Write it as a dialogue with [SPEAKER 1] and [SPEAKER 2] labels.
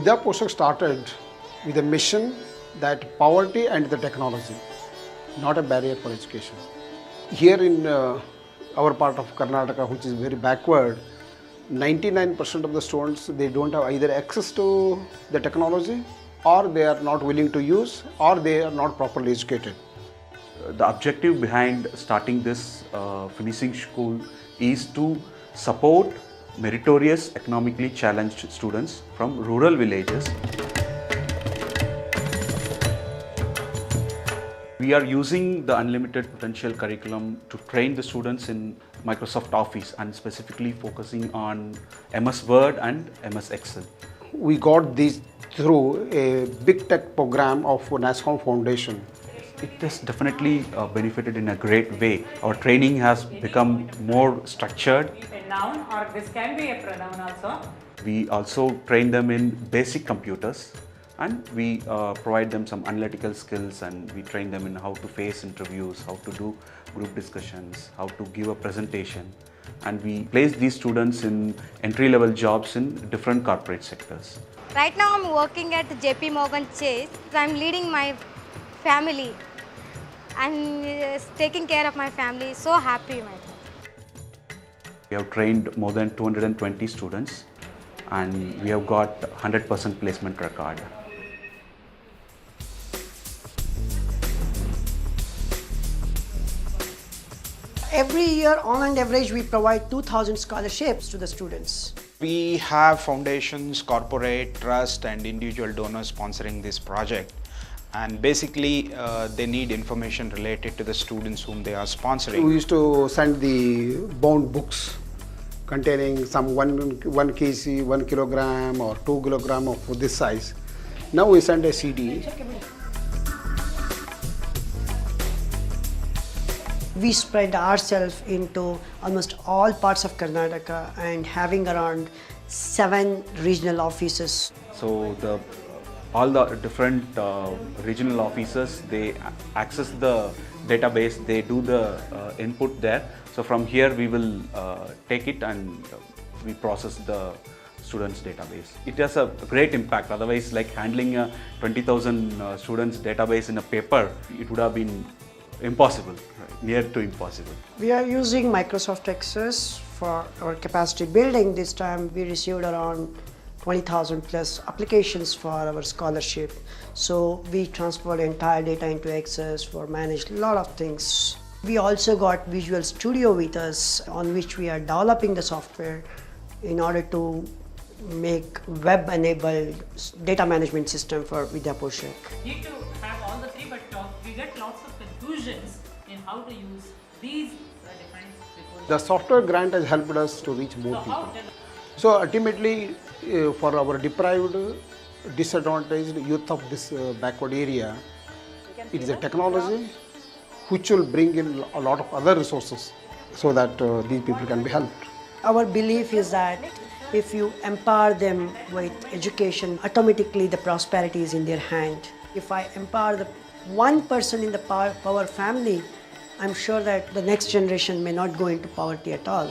[SPEAKER 1] Vidya Poshak started with a mission that poverty and the technology, not a barrier for education. Here in our part of Karnataka, which is very backward, 99% of the students, they don't have either access to the technology, or they are not willing to use, or they are not properly educated.
[SPEAKER 2] The objective behind starting this finishing school is to support meritorious, economically challenged students from rural villages. We are using the Unlimited Potential curriculum to train the students in Microsoft Office and specifically focusing on MS Word and MS Excel.
[SPEAKER 1] We got these through a big tech program of NASCOM Foundation.
[SPEAKER 2] It has definitely benefited in a great way. Our training has become more structured.
[SPEAKER 3] A noun, or this can be a pronoun also.
[SPEAKER 2] We also train them in basic computers, and we provide them some analytical skills, and we train them in how to face interviews, how to do group discussions, how to give a presentation. And we place these students in entry-level jobs in different corporate sectors.
[SPEAKER 4] Right now I'm working at JP Morgan Chase. I'm leading my family and taking care of my family. So happy, my God.
[SPEAKER 2] We have trained more than 220 students, and we have got 100% placement record.
[SPEAKER 5] Every year, on an average, we provide 2,000 scholarships to the students.
[SPEAKER 6] We have foundations, corporate, trust and individual donors sponsoring this project, and basically they need information related to the students whom they are sponsoring.
[SPEAKER 1] We used to send the bound books containing some 1 kg, 1 kilogram or 2 kilogram of this size. Now we send a CD.
[SPEAKER 5] We spread ourselves into almost all parts of Karnataka and having around 7 regional offices.
[SPEAKER 2] So all the different regional officers, they access the database, they do the input there. So from here we will take it and we process the students database. It has a great impact. Otherwise, like handling a 20,000 students database in a paper, it would have been impossible, right? Near to impossible.
[SPEAKER 5] We are using Microsoft Access for our capacity building. This time we received around 20,000 plus applications for our scholarship. So we transferred entire data into Access for managed a lot of things. We also got Visual Studio with us, on which we are developing the software in order to make web-enabled data management system for Vidya Poshak.
[SPEAKER 3] Need to have all the three, but we get lots of confusions in how to use these different resources.
[SPEAKER 1] The software grant has helped us to reach more people. So ultimately, for our deprived, disadvantaged youth of this backward area, it is a technology which will bring in a lot of other resources so that these people can be helped.
[SPEAKER 5] Our belief is that if you empower them with education, automatically the prosperity is in their hand. If I empower the one person in the power family, I'm sure that the next generation may not go into poverty at all.